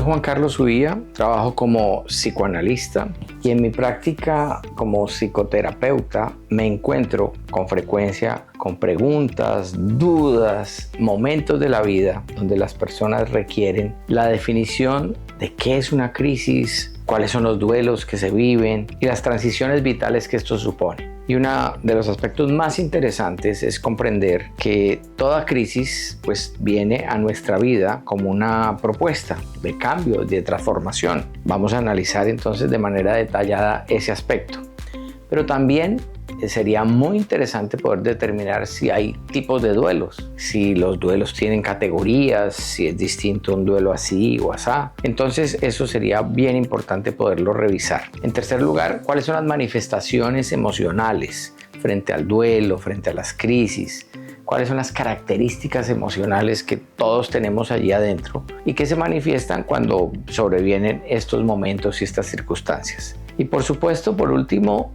Juan Carlos Uría, trabajo como psicoanalista y en mi práctica como psicoterapeuta me encuentro con frecuencia con preguntas, dudas, momentos de la vida donde las personas requieren la definición de qué es una crisis, cuáles son los duelos que se viven y las transiciones vitales que esto supone. Y uno de los aspectos más interesantes es comprender que toda crisis viene a nuestra vida como una propuesta de cambio, de transformación. Vamos a analizar entonces de manera detallada ese aspecto. Pero también sería muy interesante poder determinar si hay tipos de duelos, si los duelos tienen categorías, si es distinto un duelo así o asá. Entonces eso sería bien importante poderlo revisar. En tercer lugar, ¿cuáles son las manifestaciones emocionales frente al duelo, frente a las crisis? ¿Cuáles son las características emocionales que todos tenemos allí adentro y que se manifiestan cuando sobrevienen estos momentos y estas circunstancias? Y por supuesto, por último,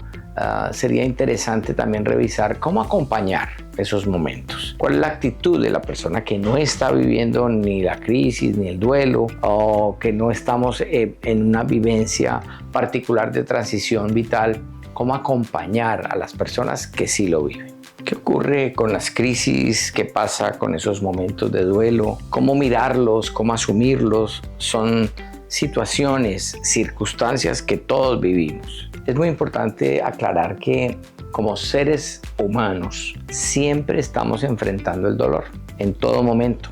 sería interesante también revisar cómo acompañar esos momentos. ¿Cuál es la actitud de la persona que no está viviendo ni la crisis ni el duelo o que no estamos en una vivencia particular de transición vital? ¿Cómo acompañar a las personas que sí lo viven? ¿Qué ocurre con las crisis? ¿Qué pasa con esos momentos de duelo? ¿Cómo mirarlos? ¿Cómo asumirlos? Son situaciones, circunstancias que todos vivimos. Es muy importante aclarar que como seres humanos siempre estamos enfrentando el dolor en todo momento,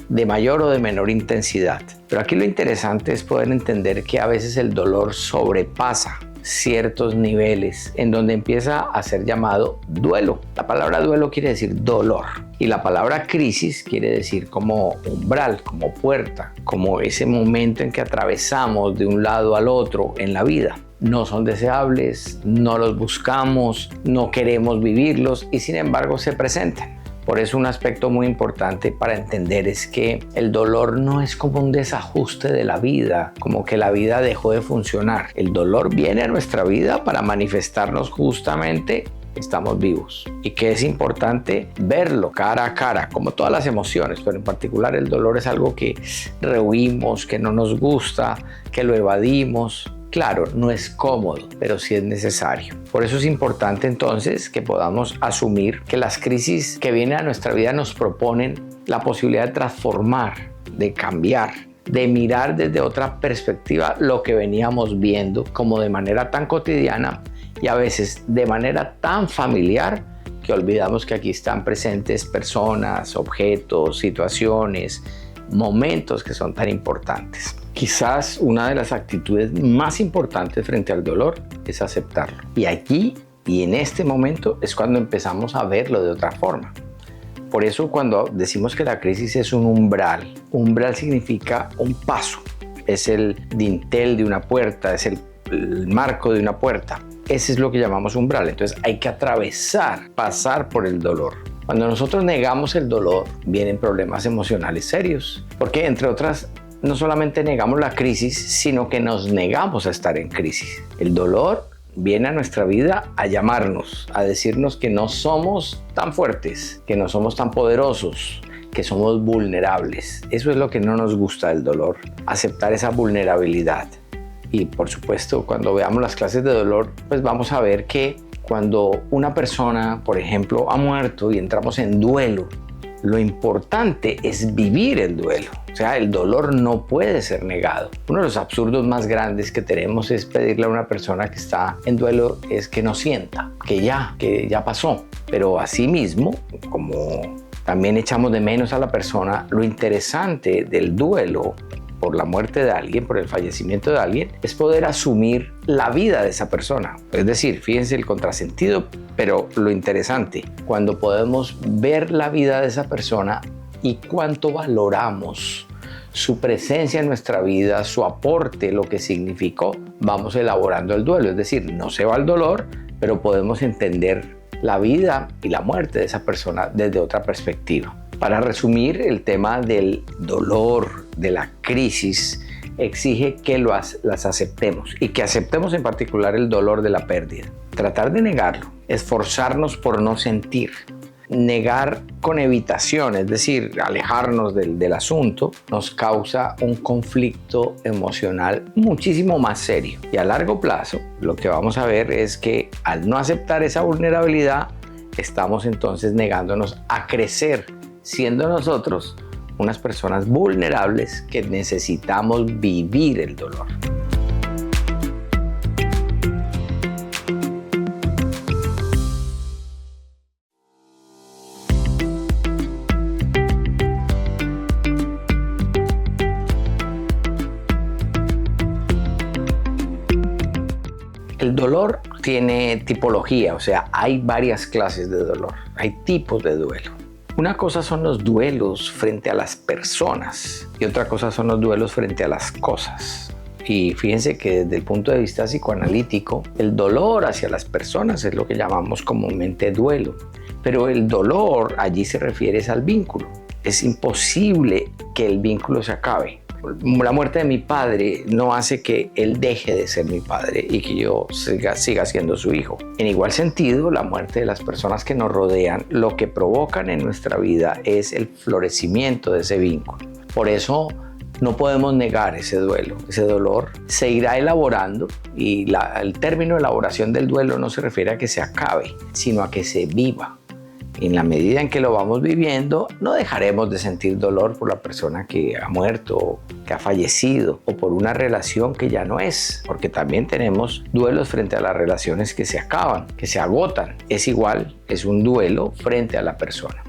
de mayor o de menor intensidad. Pero aquí lo interesante es poder entender que a veces el dolor sobrepasa ciertos niveles en donde empieza a ser llamado duelo. La palabra duelo quiere decir dolor y la palabra crisis quiere decir como umbral, como puerta, como ese momento en que atravesamos de un lado al otro en la vida. No son deseables, no los buscamos, no queremos vivirlos y sin embargo se presentan. Por eso un aspecto muy importante para entender es que el dolor no es como un desajuste de la vida, como que la vida dejó de funcionar. El dolor viene a nuestra vida para manifestarnos justamente que estamos vivos y que es importante verlo cara a cara, como todas las emociones, pero en particular el dolor es algo que rehuimos, que no nos gusta, que lo evadimos. Claro, no es cómodo, pero sí es necesario. Por eso es importante entonces que podamos asumir que las crisis que vienen a nuestra vida nos proponen la posibilidad de transformar, de cambiar, de mirar desde otra perspectiva lo que veníamos viendo como de manera tan cotidiana y a veces de manera tan familiar que olvidamos que aquí están presentes personas, objetos, situaciones, momentos que son tan importantes. Quizás una de las actitudes más importantes frente al dolor es aceptarlo. Y aquí y en este momento es cuando empezamos a verlo de otra forma. Por eso cuando decimos que la crisis es un umbral significa un paso. Es el dintel de una puerta, es el marco de una puerta. Ese es lo que llamamos umbral. Entonces hay que atravesar, pasar por el dolor. Cuando nosotros negamos el dolor, vienen problemas emocionales serios. Porque entre otras, no solamente negamos la crisis, sino que nos negamos a estar en crisis. El dolor viene a nuestra vida a llamarnos, a decirnos que no somos tan fuertes, que no somos tan poderosos, que somos vulnerables. Eso es lo que no nos gusta del dolor, aceptar esa vulnerabilidad. Y por supuesto, cuando veamos las clases de dolor, pues vamos a ver que cuando una persona, por ejemplo, ha muerto y entramos en duelo, lo importante es vivir el duelo. O sea, el dolor no puede ser negado. Uno de los absurdos más grandes que tenemos es pedirle a una persona que está en duelo es que no sienta, que ya pasó. Pero asimismo, como también echamos de menos a la persona, lo interesante del duelo por la muerte de alguien, por el fallecimiento de alguien, es poder asumir la vida de esa persona. Es decir, fíjense el contrasentido, pero lo interesante, cuando podemos ver la vida de esa persona y cuánto valoramos su presencia en nuestra vida, su aporte, lo que significó, vamos elaborando el duelo. Es decir, no se va el dolor, pero podemos entender la vida y la muerte de esa persona desde otra perspectiva. Para resumir, el tema del dolor, de la crisis, exige que las aceptemos y que aceptemos en particular el dolor de la pérdida. Tratar de negarlo, esforzarnos por no sentir, negar con evitación, es decir, alejarnos del asunto, nos causa un conflicto emocional muchísimo más serio. Y a largo plazo, lo que vamos a ver es que al no aceptar esa vulnerabilidad, estamos entonces negándonos a crecer, siendo nosotros unas personas vulnerables que necesitamos vivir el dolor. El dolor tiene tipología, o sea, hay varias clases de dolor, hay tipos de duelo. Una cosa son los duelos frente a las personas y otra cosa son los duelos frente a las cosas. Y fíjense que desde el punto de vista psicoanalítico, el dolor hacia las personas es lo que llamamos comúnmente duelo. Pero el dolor allí se refiere al vínculo. Es imposible que el vínculo se acabe. La muerte de mi padre no hace que él deje de ser mi padre y que yo siga siendo su hijo. En igual sentido, la muerte de las personas que nos rodean, lo que provocan en nuestra vida es el florecimiento de ese vínculo. Por eso no podemos negar ese duelo, ese dolor se irá elaborando y el término de elaboración del duelo no se refiere a que se acabe, sino a que se viva. En la medida en que lo vamos viviendo, no dejaremos de sentir dolor por la persona que ha muerto, que ha fallecido, o por una relación que ya no es, porque también tenemos duelos frente a las relaciones que se acaban, que se agotan. Es igual, es un duelo frente a la persona.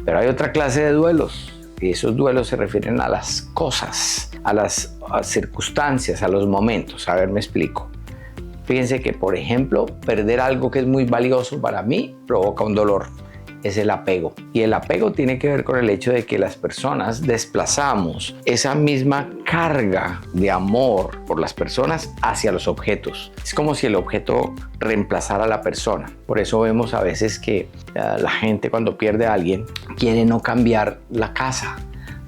Pero hay otra clase de duelos, y esos duelos se refieren a las cosas, a las circunstancias, a los momentos. A ver, me explico. Fíjense que, por ejemplo, perder algo que es muy valioso para mí provoca un dolor. Es el apego. Y el apego tiene que ver con el hecho de que las personas desplazamos esa misma carga de amor por las personas hacia los objetos. Es como si el objeto reemplazara a la persona. Por eso vemos a veces que la gente cuando pierde a alguien quiere no cambiar la casa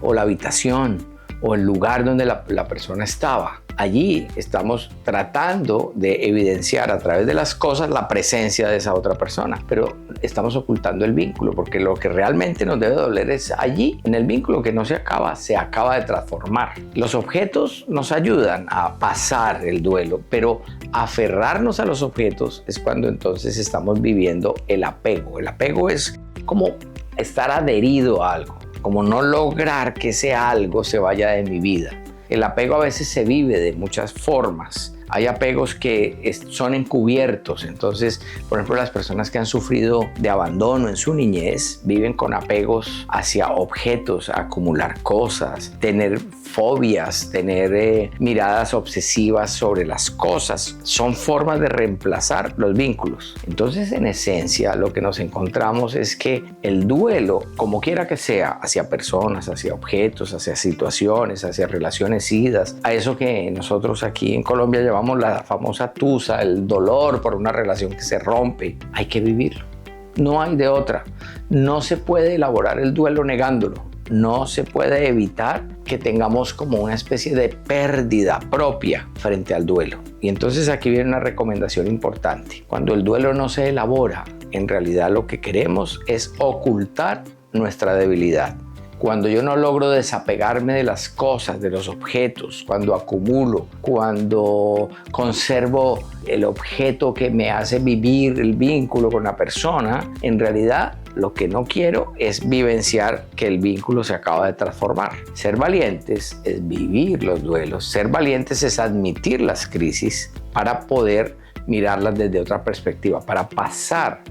o la habitación o el lugar donde la persona estaba. Allí estamos tratando de evidenciar a través de las cosas la presencia de esa otra persona, pero estamos ocultando el vínculo, porque lo que realmente nos debe doler es allí, en el vínculo que no se acaba de transformar. Los objetos nos ayudan a pasar el duelo, pero aferrarnos a los objetos es cuando entonces estamos viviendo el apego. El apego es como estar adherido a algo, como no lograr que ese algo se vaya de mi vida. El apego a veces se vive de muchas formas. Hay apegos que son encubiertos. Entonces, por ejemplo, las personas que han sufrido de abandono en su niñez viven con apegos hacia objetos, a acumular cosas, tener fobias, tener miradas obsesivas sobre las cosas. Son formas de reemplazar los vínculos. Entonces, en esencia, lo que nos encontramos es que el duelo, como quiera que sea, hacia personas, hacia objetos, hacia situaciones, hacia relaciones idas, a eso que nosotros aquí en Colombia llamamos la famosa tusa, el dolor por una relación que se rompe, hay que vivirlo. No hay de otra. No se puede elaborar el duelo negándolo. No se puede evitar que tengamos como una especie de pérdida propia frente al duelo. Y entonces aquí viene una recomendación importante. Cuando el duelo no se elabora, en realidad lo que queremos es ocultar nuestra debilidad. Cuando yo no logro desapegarme de las cosas, de los objetos, cuando acumulo, cuando conservo el objeto que me hace vivir el vínculo con la persona, en realidad lo que no quiero es vivenciar que el vínculo se acaba de transformar. Ser valientes es vivir los duelos. Ser valientes es admitir las crisis para poder mirarlas desde otra perspectiva, para pasar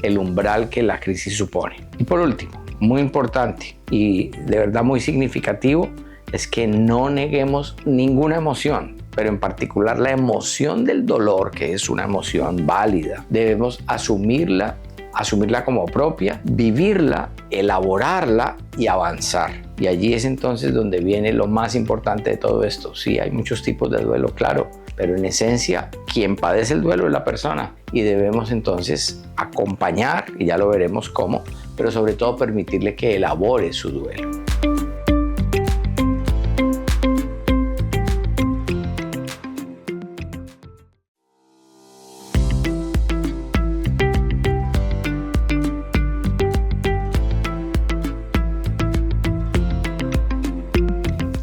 el umbral que la crisis supone. Y por último, muy importante y de verdad muy significativo, es que no neguemos ninguna emoción, pero en particular la emoción del dolor, que es una emoción válida. Debemos asumirla como propia, vivirla, elaborarla y avanzar. Y allí es entonces donde viene lo más importante de todo esto. Sí, hay muchos tipos de duelo, claro, pero en esencia, quien padece el duelo es la persona y debemos entonces acompañar, y ya lo veremos cómo, pero sobre todo permitirle que elabore su duelo.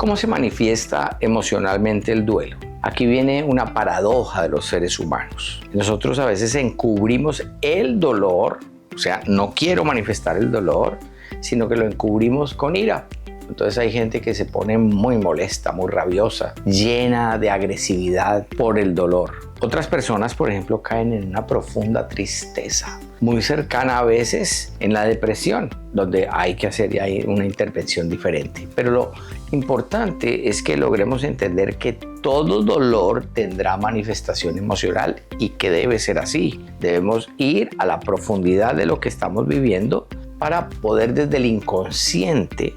¿Cómo se manifiesta emocionalmente el duelo? Aquí viene una paradoja de los seres humanos. Nosotros a veces encubrimos el dolor, o sea, no quiero manifestar el dolor, sino que lo encubrimos con ira. Entonces hay gente que se pone muy molesta, muy rabiosa, llena de agresividad por el dolor. Otras personas, por ejemplo, caen en una profunda tristeza, muy cercana a veces en la depresión, donde hay que hacer ya una intervención diferente. Pero lo importante es que logremos entender que todo dolor tendrá manifestación emocional y que debe ser así. Debemos ir a la profundidad de lo que estamos viviendo para poder desde el inconsciente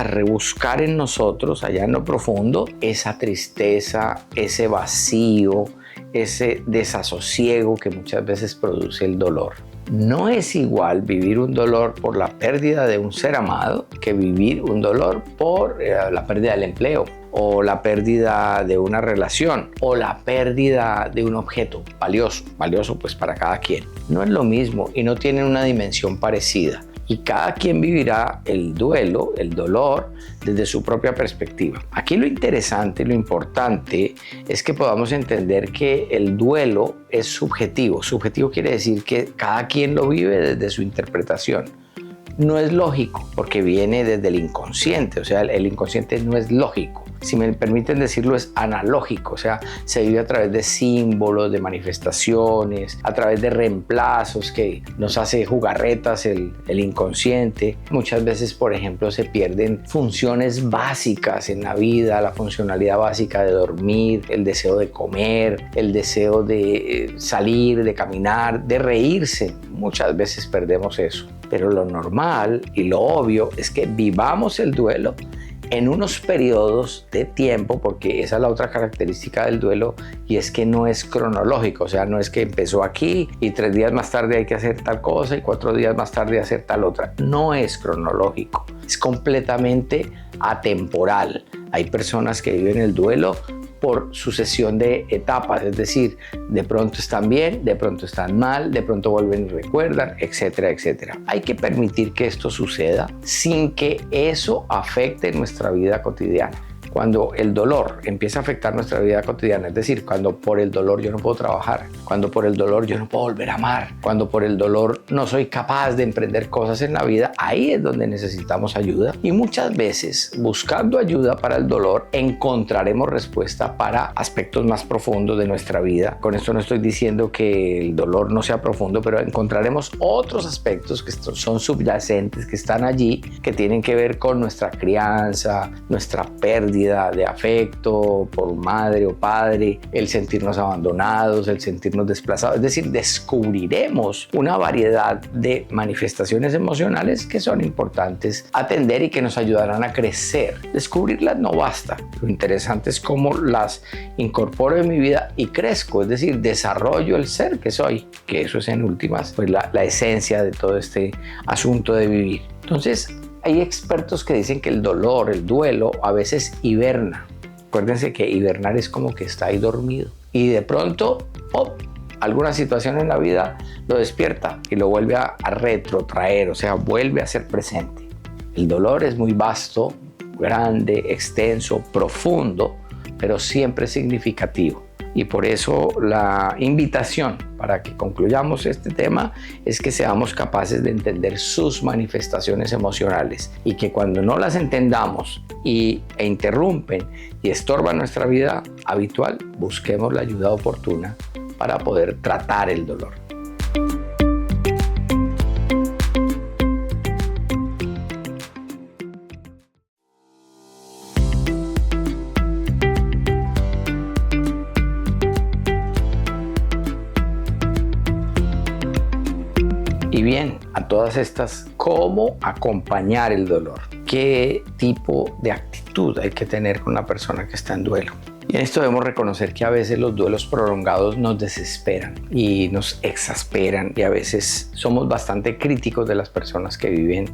rebuscar en nosotros, allá en lo profundo, esa tristeza, ese vacío, ese desasosiego que muchas veces produce el dolor. No es igual vivir un dolor por la pérdida de un ser amado que vivir un dolor por la pérdida del empleo, o la pérdida de una relación, o la pérdida de un objeto valioso pues para cada quien. No es lo mismo y no tienen una dimensión parecida. Y cada quien vivirá el duelo, el dolor, desde su propia perspectiva. Aquí lo interesante, lo importante es que podamos entender que el duelo es subjetivo. Subjetivo quiere decir que cada quien lo vive desde su interpretación. No es lógico porque viene desde el inconsciente, o sea, el inconsciente no es lógico. Si me permiten decirlo, es analógico, o sea, se vive a través de símbolos, de manifestaciones, a través de reemplazos que nos hace jugarretas el inconsciente. Muchas veces, por ejemplo, se pierden funciones básicas en la vida, la funcionalidad básica de dormir, el deseo de comer, el deseo de salir, de caminar, de reírse. Muchas veces perdemos eso. Pero lo normal y lo obvio es que vivamos el duelo en unos periodos de tiempo, porque esa es la otra característica del duelo, y es que no es cronológico, o sea, no es que empezó aquí y 3 días más tarde hay que hacer tal cosa y 4 días más tarde hacer tal otra. No es cronológico, es completamente atemporal. Hay personas que viven el duelo por sucesión de etapas, es decir, de pronto están bien, de pronto están mal, de pronto vuelven y recuerdan, etcétera, etcétera. Hay que permitir que esto suceda sin que eso afecte nuestra vida cotidiana. Cuando el dolor empieza a afectar nuestra vida cotidiana, es decir, cuando por el dolor yo no puedo trabajar, cuando por el dolor yo no puedo volver a amar, cuando por el dolor no soy capaz de emprender cosas en la vida, ahí es donde necesitamos ayuda. Y muchas veces, buscando ayuda para el dolor, encontraremos respuesta para aspectos más profundos de nuestra vida. Con esto no estoy diciendo que el dolor no sea profundo, pero encontraremos otros aspectos que son subyacentes, que están allí, que tienen que ver con nuestra crianza, nuestra pérdida de afecto por madre o padre, el sentirnos abandonados, el sentirnos desplazados. Es decir, descubriremos una variedad de manifestaciones emocionales que son importantes atender y que nos ayudarán a crecer. Descubrirlas no basta. Lo interesante es cómo las incorporo en mi vida y crezco, es decir, desarrollo el ser que soy, que eso es en últimas pues la esencia de todo este asunto de vivir. Entonces, hay expertos que dicen que el dolor, el duelo, a veces hiberna. Acuérdense que hibernar es como que está ahí dormido. Y de pronto, alguna situación en la vida lo despierta y lo vuelve a retrotraer, o sea, vuelve a ser presente. El dolor es muy vasto, grande, extenso, profundo, pero siempre significativo. Y por eso la invitación para que concluyamos este tema es que seamos capaces de entender sus manifestaciones emocionales y que cuando no las entendamos e interrumpen y estorban nuestra vida habitual, busquemos la ayuda oportuna para poder tratar el dolor. Y bien, a todas estas, ¿cómo acompañar el dolor? ¿Qué tipo de actitud hay que tener con una persona que está en duelo? Y en esto debemos reconocer que a veces los duelos prolongados nos desesperan y nos exasperan y a veces somos bastante críticos de las personas que viven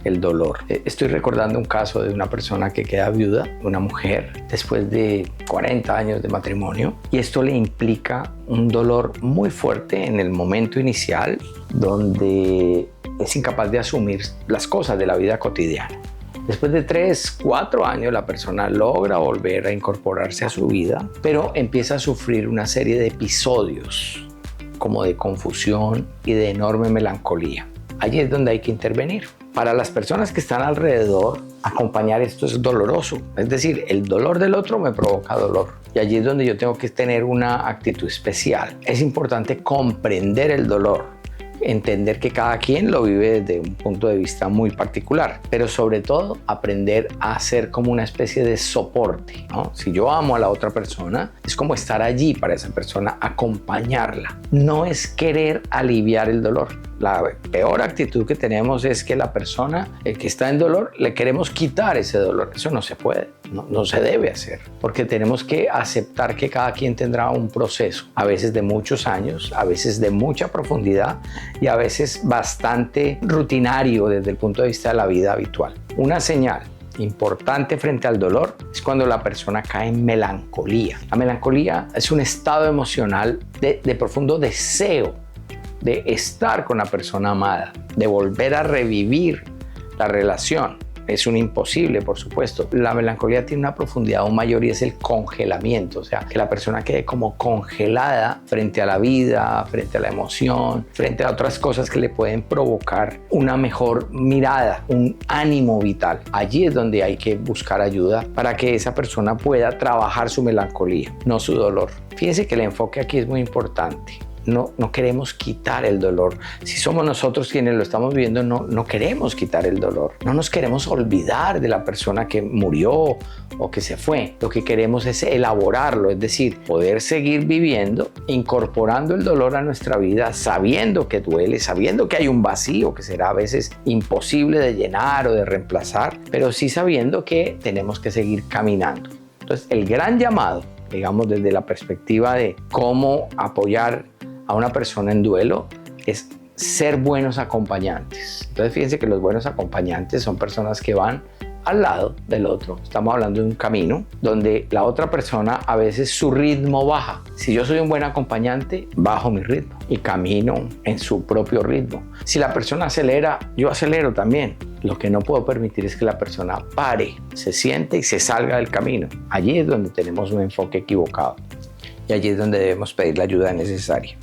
el dolor. Estoy recordando un caso de una persona que queda viuda, una mujer, después de 40 años de matrimonio, y esto le implica un dolor muy fuerte en el momento inicial, donde es incapaz de asumir las cosas de la vida cotidiana. Después de 3, 4 años la persona logra volver a incorporarse a su vida, pero empieza a sufrir una serie de episodios como de confusión y de enorme melancolía. Allí es donde hay que intervenir. Para las personas que están alrededor, acompañar esto es doloroso. Es decir, el dolor del otro me provoca dolor. Y allí es donde yo tengo que tener una actitud especial. Es importante comprender el dolor, entender que cada quien lo vive desde un punto de vista muy particular, pero sobre todo aprender a ser como una especie de soporte, ¿no? Si yo amo a la otra persona, es como estar allí para esa persona, acompañarla. No es querer aliviar el dolor. La peor actitud que tenemos es que la persona que está en dolor le queremos quitar ese dolor. Eso no se puede, no se debe hacer, porque tenemos que aceptar que cada quien tendrá un proceso, a veces de muchos años, a veces de mucha profundidad y a veces bastante rutinario desde el punto de vista de la vida habitual. Una señal importante frente al dolor es cuando la persona cae en melancolía. La melancolía es un estado emocional de profundo deseo de estar con la persona amada, de volver a revivir la relación. Es un imposible, por supuesto. La melancolía tiene una profundidad aún mayor y es el congelamiento, o sea, que la persona quede como congelada frente a la vida, frente a la emoción, frente a otras cosas que le pueden provocar una mejor mirada, un ánimo vital. Allí es donde hay que buscar ayuda para que esa persona pueda trabajar su melancolía, no su dolor. Fíjense que el enfoque aquí es muy importante. No queremos quitar el dolor. Si somos nosotros quienes lo estamos viviendo, no queremos quitar el dolor. No nos queremos olvidar de la persona que murió o que se fue. Lo que queremos es elaborarlo, es decir, poder seguir viviendo, incorporando el dolor a nuestra vida, sabiendo que duele, sabiendo que hay un vacío que será a veces imposible de llenar o de reemplazar, pero sí sabiendo que tenemos que seguir caminando. Entonces, el gran llamado, digamos, desde la perspectiva de cómo apoyar a una persona en duelo, es ser buenos acompañantes. Entonces fíjense que los buenos acompañantes son personas que van al lado del otro. Estamos hablando de un camino donde la otra persona a veces su ritmo baja. Si yo soy un buen acompañante, bajo mi ritmo y camino en su propio ritmo. Si la persona acelera, yo acelero también. Lo que no puedo permitir es que la persona pare, se siente y se salga del camino. Allí es donde tenemos un enfoque equivocado y allí es donde debemos pedir la ayuda necesaria.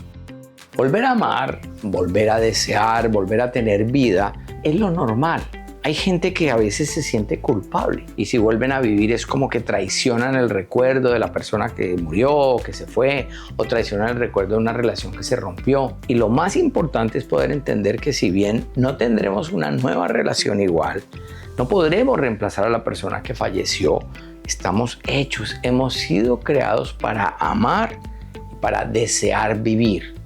Volver a amar, volver a desear, volver a tener vida es lo normal. Hay gente que a veces se siente culpable y si vuelven a vivir es como que traicionan el recuerdo de la persona que murió, que se fue, o traicionan el recuerdo de una relación que se rompió. Y lo más importante es poder entender que si bien no tendremos una nueva relación igual, no podremos reemplazar a la persona que falleció. Estamos hechos, hemos sido creados para amar y para desear vivir.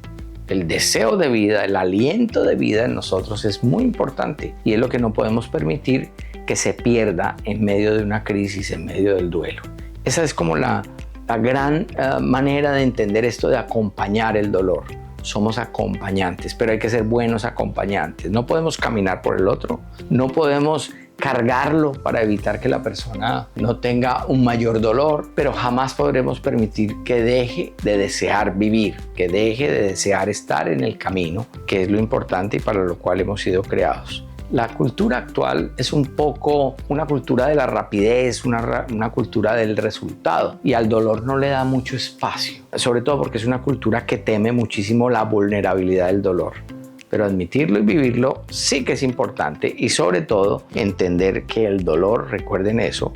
El deseo de vida, el aliento de vida en nosotros es muy importante y es lo que no podemos permitir que se pierda en medio de una crisis, en medio del duelo. Esa es como la gran manera de entender esto de acompañar el dolor. Somos acompañantes, pero hay que ser buenos acompañantes. No podemos caminar por el otro, no podemos cargarlo para evitar que la persona no tenga un mayor dolor, pero jamás podremos permitir que deje de desear vivir, que deje de desear estar en el camino, que es lo importante y para lo cual hemos sido creados. La cultura actual es un poco una cultura de la rapidez, una cultura del resultado y al dolor no le da mucho espacio, sobre todo porque es una cultura que teme muchísimo la vulnerabilidad del dolor. Pero admitirlo y vivirlo sí que es importante y sobre todo entender que el dolor, recuerden eso,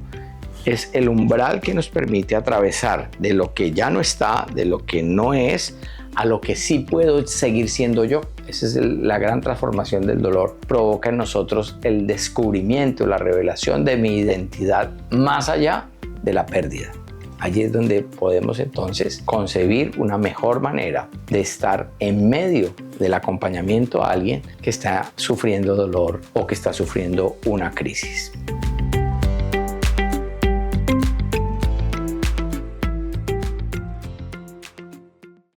es el umbral que nos permite atravesar de lo que ya no está, de lo que no es, a lo que sí puedo seguir siendo yo. Esa es la gran transformación del dolor. Provoca en nosotros el descubrimiento, la revelación de mi identidad más allá de la pérdida. Allí es donde podemos entonces concebir una mejor manera de estar en medio del acompañamiento a alguien que está sufriendo dolor o que está sufriendo una crisis.